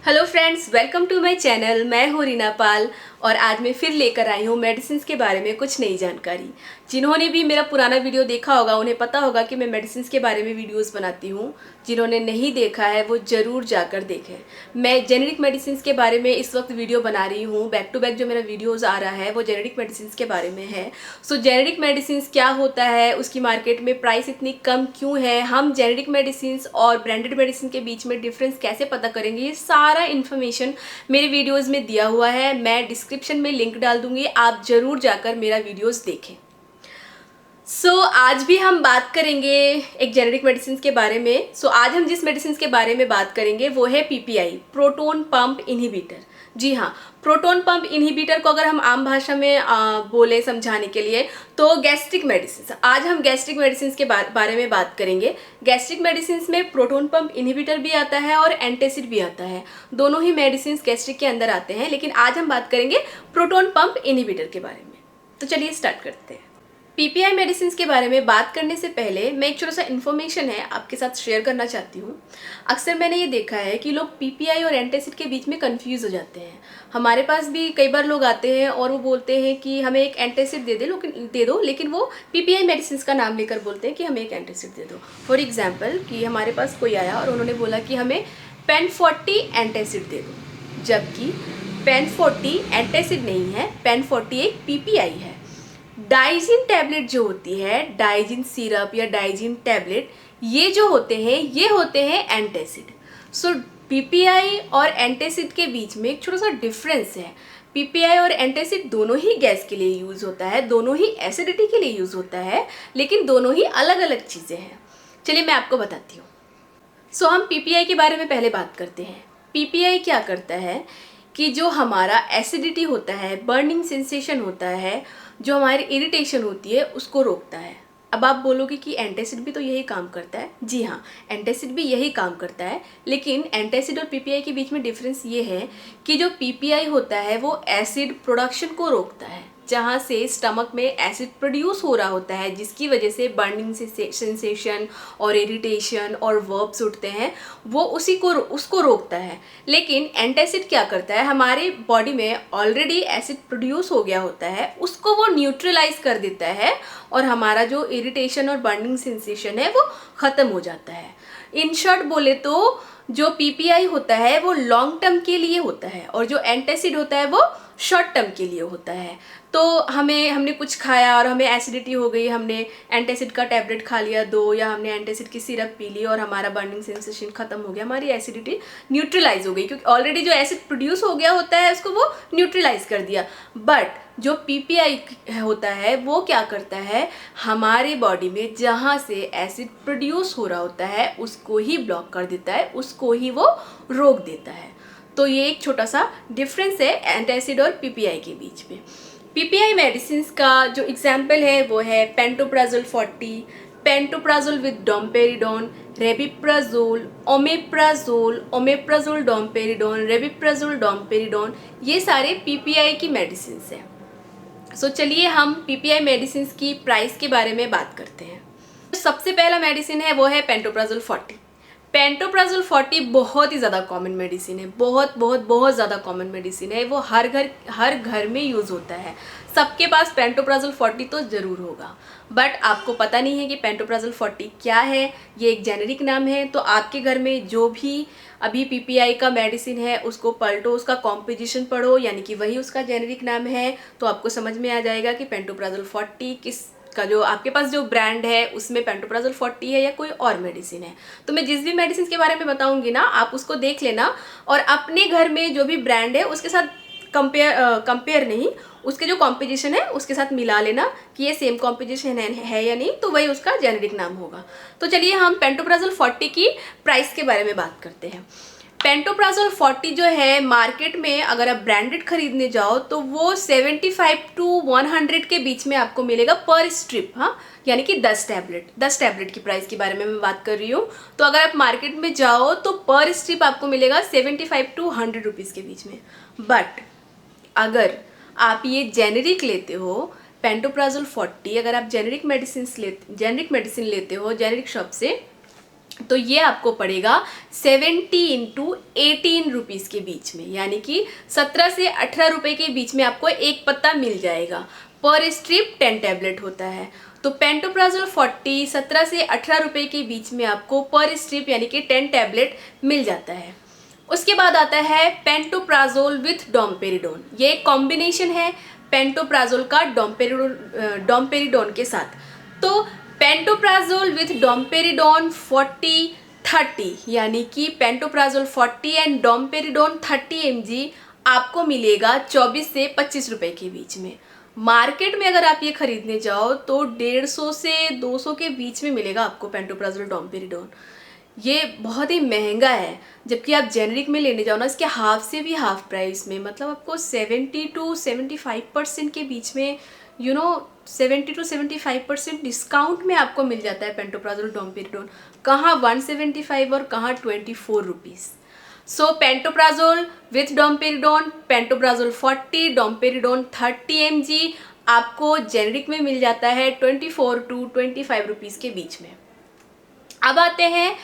Hello friends, welcome to my channel. मैं हूँ रीना पाल और आज मैं फिर लेकर आई हूँ मेडिसिन के बारे में कुछ नई जानकारी। जिन्होंने भी मेरा पुराना वीडियो देखा होगा उन्हें पता होगा कि मैं मेडिसिन के बारे में वीडियोस बनाती हूँ। जिन्होंने नहीं देखा है वो ज़रूर जाकर देखें। मैं जेनेरिक मेडिसिन के बारे में इस वक्त वीडियो बना रही हूँ। बैक टू बैक जो मेरा वीडियोज़ आ रहा है वो जेनेरिक मेडिसिन के बारे में है। सो जेनेरिक मेडिसिन क्या होता है, उसकी मार्केट में प्राइस इतनी कम क्यों है, हम जेनेरिक मेडिसिन और ब्रांडेड मेडिसिन के बीच में डिफरेंस कैसे पता करेंगे, ये सारा इन्फॉर्मेशन मेरे वीडियोस में दिया हुआ है। मैं डिस्क्रिप्शन में लिंक डाल दूंगी, आप ज़रूर जाकर मेरा वीडियोस देखें। आज भी हम बात करेंगे एक जेनेरिक मेडिसिन के बारे में। आज हम जिस मेडिसिन के बारे में बात करेंगे वो है पीपीआई, प्रोटोन पंप इनहिबिटर। जी हाँ, प्रोटोन पंप इनहिबिटर को अगर हम आम भाषा में बोले समझाने के लिए तो गैस्ट्रिक मेडिसिन। आज हम गैस्ट्रिक मेडिसिन के बारे में बात करेंगे। गैस्ट्रिक मेडिसिन में प्रोटोन पंप इनहिबिटर भी आता है और एंटासिड भी आता है। दोनों ही मेडिसिन गैस्ट्रिक के अंदर आते हैं, लेकिन आज हम बात करेंगे प्रोटोन पंप इनहिबिटर के बारे में। तो चलिए स्टार्ट करते हैं। पीपीआई मेडिसिन के बारे में बात करने से पहले मैं एक छोटा सा इन्फॉर्मेशन है आपके साथ शेयर करना चाहती हूँ। अक्सर मैंने ये देखा है कि लोग पीपीआई और एंटासिड के बीच में कंफ्यूज हो जाते हैं। हमारे पास भी कई बार लोग आते हैं और वो बोलते हैं कि हमें एक एंटासिड दे दो, लेकिन वो पीपीआई मेडिसिन का नाम लेकर बोलते हैं कि हमें एक एंटासिड दे दो। फॉर एग्जाम्पल कि हमारे पास कोई आया और उन्होंने बोला कि हमें पेन 40 एंटासिड दे दो, जबकि पेन 40 एंटासिड नहीं है, पेन 40 एक पीपीआई है। डाइजिन टैबलेट जो होती है, डाइजिन सिरप या डाइजिन टैबलेट, ये जो होते हैं ये होते हैं एंटासिड। पीपीआई और एंटासिड के बीच में एक छोटा सा डिफरेंस है। पीपीआई और एंटासिड दोनों ही गैस के लिए यूज़ होता है, दोनों ही एसिडिटी के लिए यूज़ होता है, लेकिन दोनों ही अलग अलग चीज़ें हैं। चलिए मैं आपको बताती हूँ। हम पीपीआई के बारे में पहले बात करते हैं। पीपीआई क्या करता है कि जो हमारा एसिडिटी होता है, बर्निंग सेंसेशन होता है, जो हमारी इरिटेशन होती है, उसको रोकता है। अब आप बोलोगे कि एंटासिड भी तो यही काम करता है। जी हाँ, एंटासिड भी यही काम करता है, लेकिन एंटासिड और पीपीआई के बीच में डिफरेंस ये है कि जो पीपीआई होता है वो एसिड प्रोडक्शन को रोकता है, जहाँ से स्टमक में एसिड प्रोड्यूस हो रहा होता है, जिसकी वजह से बर्निंग सेंसेशन और इरिटेशन और वर्ब्स उठते हैं, वो उसको रोकता है। लेकिन एंटासिड क्या करता है, हमारे बॉडी में ऑलरेडी एसिड प्रोड्यूस हो गया होता है, उसको वो न्यूट्रलाइज कर देता है और हमारा जो इरिटेशन और बर्निंग सेंसेशन है वो ख़त्म हो जाता है। इन शॉर्ट बोले तो जो पीपीआई होता है वो लॉन्ग टर्म के लिए होता है और जो एंटासिड होता है वो शॉर्ट टर्म के लिए होता है। तो हमने कुछ खाया और हमें एसिडिटी हो गई, हमने एंटासिड का टैबलेट खा लिया 2, या हमने एंटासिड की सिरप पी ली और हमारा बर्निंग सेंसेशन खत्म हो गया, हमारी एसिडिटी न्यूट्रलाइज हो गई, क्योंकि ऑलरेडी जो एसिड प्रोड्यूस हो गया होता है उसको वो न्यूट्रलाइज कर दिया। बट जो पीपीआई होता है वो क्या करता है, हमारे बॉडी में जहाँ से एसिड प्रोड्यूस हो रहा होता है उसको ही ब्लॉक कर देता है, उसको ही वो रोक देता है। तो ये एक छोटा सा डिफरेंस है एंटासिड और पीपीआई के बीच में। पीपीआई मेडिसिन का जो एग्जाम्पल है वो है pantoprazole 40, pantoprazole with domperidone, rabeprazole, omeprazole domperidone, rabeprazole domperidone, ये सारे पीपीआई की मेडिसिन हैं। चलिए हम पीपीआई मेडिसिन की प्राइस के बारे में बात करते हैं। सबसे पहला मेडिसिन है वो है पेंटोप्राजोल 40। पेंटोप्राजोल 40 बहुत ही ज़्यादा कॉमन मेडिसिन है, बहुत बहुत बहुत ज़्यादा कॉमन मेडिसिन है। वो हर घर में यूज़ होता है, सबके पास पेंटोप्राजोल 40 तो ज़रूर होगा। बट आपको पता नहीं है कि पेंटोप्राजोल 40 क्या है, ये एक जेनेरिक नाम है। तो आपके घर में जो भी अभी पीपीआई का मेडिसिन है उसको पलटो, उसका कॉम्पोजिशन पढ़ो, यानी कि वही उसका जेनेरिक नाम है, तो आपको समझ में आ जाएगा कि पेंटोप्राजोल 40 किस का जो आपके पास जो ब्रांड है उसमें पेंटोप्राजोल 40 है या कोई और मेडिसिन है। तो मैं जिस भी मेडिसिन के बारे में बताऊंगी ना, आप उसको देख लेना और अपने घर में जो भी ब्रांड है उसके साथ कंपेयर नहीं, उसके जो कॉम्पोजिशन है उसके साथ मिला लेना कि ये सेम कॉम्पोजिशन है या नहीं, तो वही उसका जेनेरिक नाम होगा। तो चलिए हम पेंटोप्राजोल 40 की प्राइस के बारे में बात करते हैं। पेंटोप्राजोल 40 जो है मार्केट में अगर आप ब्रांडेड खरीदने जाओ तो वो 75 to 100 के बीच में आपको मिलेगा पर स्ट्रिप। हाँ, यानी कि 10 टैबलेट की प्राइस के बारे में मैं बात कर रही हूँ। तो अगर आप मार्केट में जाओ तो पर स्ट्रिप आपको मिलेगा 75 to 100 रुपीज़ के बीच में। बट अगर आप ये जेनेरिक लेते हो पेंटोप्राजोल 40, अगर आप जेनेरिक मेडिसिन लेते हो जेनेरिक शॉप से, तो ये आपको पड़ेगा 70 इंटू 18 रुपीज़ के बीच में, यानी कि 17 से 18 रुपये के बीच में आपको एक पत्ता मिल जाएगा। पर स्ट्रिप 10 टैबलेट होता है। तो पेंटोप्राजोल 40 17 से 18 रुपये के बीच में आपको पर स्ट्रिप यानी कि 10 टैबलेट मिल जाता है। उसके बाद आता है पेंटोप्राजोल विथ डोम्पेरिडोन। ये एक कॉम्बिनेशन है पेंटोप्राजोल का डोम्पेरिडोन के साथ। तो पेंटोप्राजोल विथ डोम्पेरिडोन 40-30 यानी कि पेंटोप्राजोल 40 एंड डोम्पेरिडोन 30 mg आपको मिलेगा 24 से 25 रुपये के बीच में। मार्केट में अगर आप ये खरीदने जाओ तो 150 से 200 के बीच में मिलेगा आपको पेंटोप्राजोल डोम्पेरिडोन। ये बहुत ही महंगा है, जबकि आप जेनरिक में लेने जाओ ना इसके हाफ से भी हाफ प्राइस में, मतलब आपको 70 to 75% के बीच में 70 to 75% डिस्काउंट में आपको मिल जाता है पेंटोप्राजोल डोम्पेरिडोन। कहाँ 175 और कहाँ 24 rupees. So pantoprazole with domperidone, pantoprazole 40, domperidone 30 mg आपको जेनरिक में मिल जाता है 24 to 25 रुपीज़ के बीच में। अब आते हैं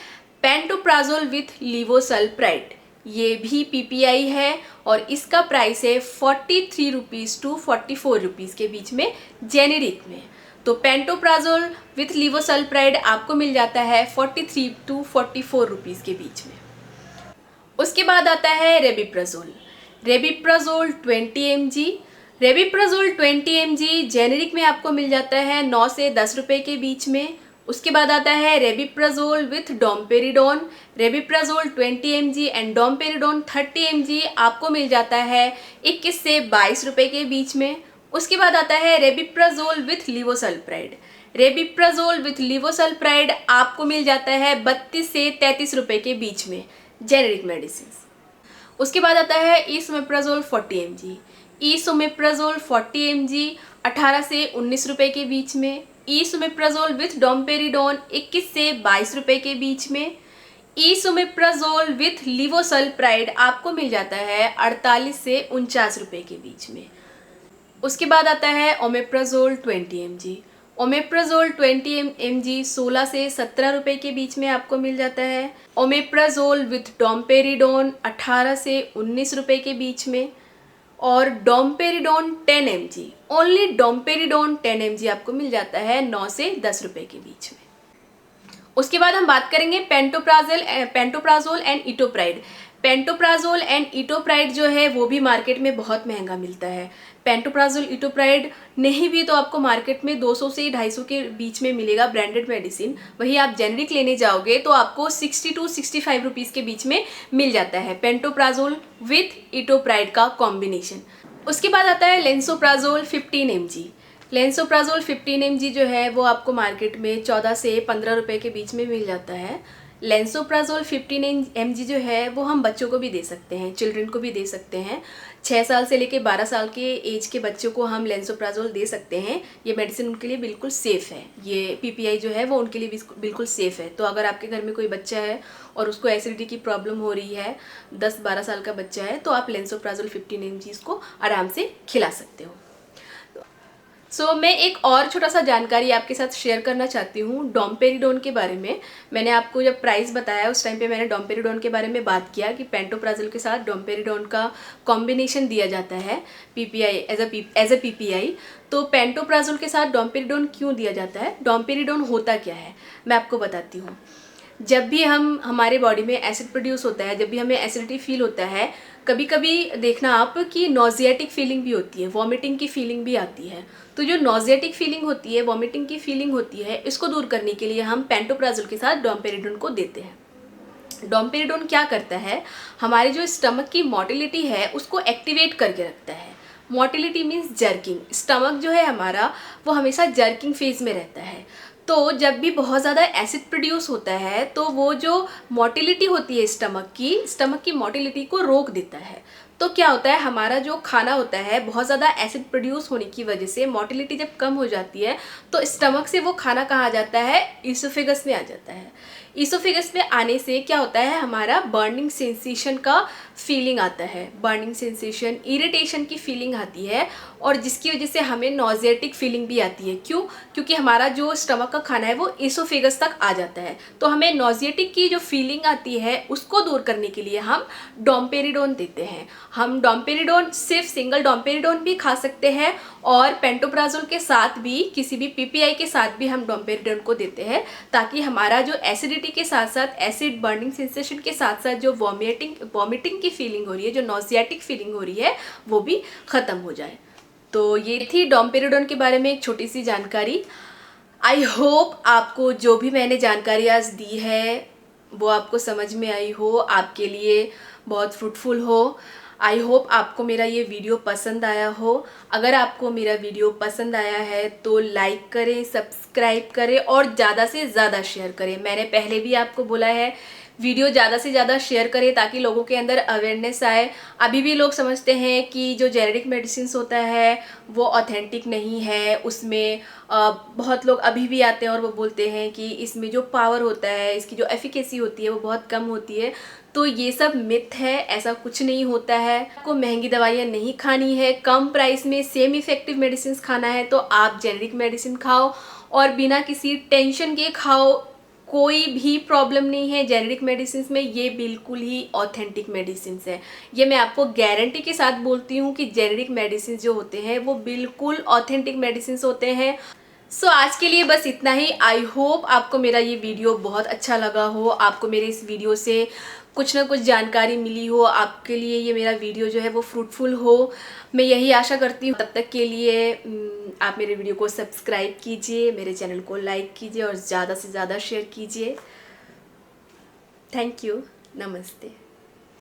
पेंटोप्राजोल विथ लीवोसल्प्राइड। ये भी पीपीआई है और इसका प्राइस है 43 रुपीज़ टू 44 रुपीज़ के बीच में जेनेरिक में। तो पेंटोप्राजोल विथ लीवोसल्प्राइड आपको मिल जाता है 43 to 44 रुपीज़ के बीच में। उसके बाद आता है rabeprazole. Rabeprazole 20 mg। Rabeprazole 20 mg generic में आपको मिल जाता है 9 से 10 रुपये के बीच में। उसके बाद आता है rabeprazole with domperidone. Rabeprazole 20 mg and domperidone 30 mg आपको मिल जाता है 21 से 22 रुपये के बीच में। उसके बाद आता है रेबिप्राजोल विथ लीवोसल्प्राइड। रेबिप्राजोल विथ लीवोसल्प्राइड आपको मिल जाता है 32 से 33 रुपये के बीच में जेनेरिक मेडिसिन। उसके बाद आता है इसोमेप्राजोल 40 mg। इसोमेप्राजोल 40 mg 18 से 19 रुपये के बीच में। इसोमेप्राजोल विथ डोम्पेरिडोन 21 से 22 रुपये के बीच में। इसोमेप्राजोल विथ लीवोसल्प्राइड आपको मिल जाता है 48 से 49 रुपये के बीच में। उसके बाद आता है ओमेप्राजोल 20 mg। ओमेप्राजोल 20 mg 16 से 17 रुपये के बीच में आपको मिल जाता है। ओमेप्राजोल विथ डोम्पेरिडोन 18 से 19 रुपये के बीच में। और domperidone 10 mg, only domperidone 10 mg आपको मिल जाता है 9 से 10 रुपये के बीच में। उसके बाद हम बात करेंगे पेंटोप्राजोल एंड इटोप्राइड। पेंटोप्राजोल एंड इटोप्राइड जो है वो भी मार्केट में बहुत महंगा मिलता है। पेंटोप्राजोल इटोप्राइड नहीं भी तो आपको मार्केट में 200 से 250 के बीच में मिलेगा ब्रांडेड मेडिसिन। वही आप जेनरिक लेने जाओगे तो आपको 60 to 65 रुपीज़ के बीच में मिल जाता है पेंटोप्राजोल विथ इटोप्राइड का कॉम्बिनेशन। उसके बाद आता है लेंसोप्राजोल 15 mg। लेंसोप्राजोल 15 mg जो है वो आपको मार्केट में 14 से 15 रुपये के बीच में मिल जाता है। लेंसोप्राजोल 15 mg जो है वो हम बच्चों को भी दे सकते हैं, चिल्ड्रन को भी दे सकते हैं। 6 साल से लेके 12 साल के एज के बच्चों को हम लेंसोप्राजोल दे सकते हैं। ये मेडिसिन उनके लिए बिल्कुल सेफ़ है। ये पीपीआई जो है वो उनके लिए बिल्कुल सेफ़ है। तो अगर आपके घर में कोई बच्चा है और उसको एसिडिटी की प्रॉब्लम हो रही है, 10-12 साल का बच्चा है, तो आप लेंसोप्राजोल 15 mg को आराम से खिला सकते हो। सो मैं एक और छोटा सा जानकारी आपके साथ शेयर करना चाहती हूँ डोम्पेरिडोन के बारे में। मैंने आपको जब प्राइस बताया उस टाइम पे मैंने डोम्पेरिडोन के बारे में बात किया कि पेंटोप्राजोल के साथ डोम्पेरिडोन का कॉम्बिनेशन दिया जाता है पीपीआई एज अ पीपीआई। तो पेंटोप्राजोल के साथ डोम्पेरिडोन क्यों दिया जाता है, डोम्पेरिडोन होता क्या है, मैं आपको बताती हूँ। जब भी हमारे बॉडी में एसिड प्रोड्यूस होता है, जब भी हमें एसिडिटी फील होता है, कभी कभी देखना आप कि नॉजियाटिक फीलिंग भी होती है, वॉमिटिंग की फीलिंग भी आती है। तो जो नॉजियाटिक फीलिंग होती है, वॉमिटिंग की फीलिंग होती है, इसको दूर करने के लिए हम पेंटोप्राजोल के साथ डोम्पेरिडोन को देते हैं। डोम्पेरिडोन क्या करता है, हमारे जो स्टमक की मोटिलिटी है उसको एक्टिवेट करके रखता है। Motility means jerking. स्टमक जो है हमारा वो हमेशा जर्किंग फेज में रहता है। तो जब भी बहुत ज़्यादा एसिड प्रोड्यूस होता है तो वो जो मोटिलिटी होती है स्टमक की मोटिलिटी को रोक देता है। तो क्या होता है, हमारा जो खाना होता है बहुत ज़्यादा एसिड प्रोड्यूस होने की वजह से मोटिलिटी जब कम हो जाती है तो स्टमक से वो खाना कहाँ आ जाता है, ईसोफेगस में आ जाता है। ईसोफेगस में आने से क्या होता है, हमारा बर्निंग सेंसेशन का फीलिंग आता है, बर्निंग सेंसेशन, इरिटेशन की फीलिंग आती है और जिसकी वजह से हमें नॉजिएटिक फीलिंग भी आती है। क्यों? क्योंकि हमारा जो स्टमक का खाना है वो इसोफेगस तक आ जाता है। तो हमें नॉजिएटिक की जो फीलिंग आती है उसको दूर करने के लिए हम डोम्पेरिडोन देते हैं। हम डोम्पेरिडोन, सिर्फ सिंगल डोम्पेरिडोन भी खा सकते हैं और पेंटोप्राजोल के साथ भी, किसी भी पीपीआई के साथ भी हम डोम्पेरिडोन को देते हैं, ताकि हमारा जो एसिडिटी के साथ साथ, एसिड बर्निंग सेंसेशन के साथ साथ जो वॉमिटिंग की फीलिंग हो रही है, जो नॉजियाटिक फीलिंग हो रही है, वो भी ख़त्म हो जाए। तो ये थी डोम्पेरिडोन के बारे में एक छोटी सी जानकारी। आई होप आपको जो भी मैंने जानकारी आज दी है वो आपको समझ में आई हो, आपके लिए बहुत फ्रूटफुल हो। आई होप आपको मेरा ये वीडियो पसंद आया हो। अगर आपको मेरा वीडियो पसंद आया है तो लाइक करें, सब्सक्राइब करें और ज़्यादा से ज़्यादा शेयर करें। मैंने पहले भी आपको बोला है, वीडियो ज़्यादा से ज़्यादा शेयर करें ताकि लोगों के अंदर अवेयरनेस आए। अभी भी लोग समझते हैं कि जो जेनेरिक मेडिसिन होता है वो ऑथेंटिक नहीं है, उसमें बहुत लोग अभी भी आते हैं और वो बोलते हैं कि इसमें जो पावर होता है, इसकी जो एफिकेसी होती है वो बहुत कम होती है। तो ये सब मिथ है, ऐसा कुछ नहीं होता है। आपको महंगी दवाइयाँ नहीं खानी है, कम प्राइस में सेम इफेक्टिव मेडिसिन खाना है तो आप जेनेरिक मेडिसिन खाओ और बिना किसी टेंशन के खाओ। कोई भी प्रॉब्लम नहीं है जेनेरिक मेडिसिन में, ये बिल्कुल ही ऑथेंटिक मेडिसिन है। ये मैं आपको गारंटी के साथ बोलती हूँ कि जेनेरिक मेडिसिन जो होते हैं वो बिल्कुल ऑथेंटिक मेडिसिन होते हैं। सो आज के लिए बस इतना ही। आई होप आपको मेरा ये वीडियो बहुत अच्छा लगा हो, आपको मेरे इस वीडियो से कुछ ना कुछ जानकारी मिली हो, आपके लिए ये मेरा वीडियो जो है वो फ्रूटफुल हो, मैं यही आशा करती हूँ। तब तक के लिए आप मेरे वीडियो को सब्सक्राइब कीजिए, मेरे चैनल को लाइक कीजिए और ज़्यादा से ज़्यादा शेयर कीजिए। Thank you. नमस्ते।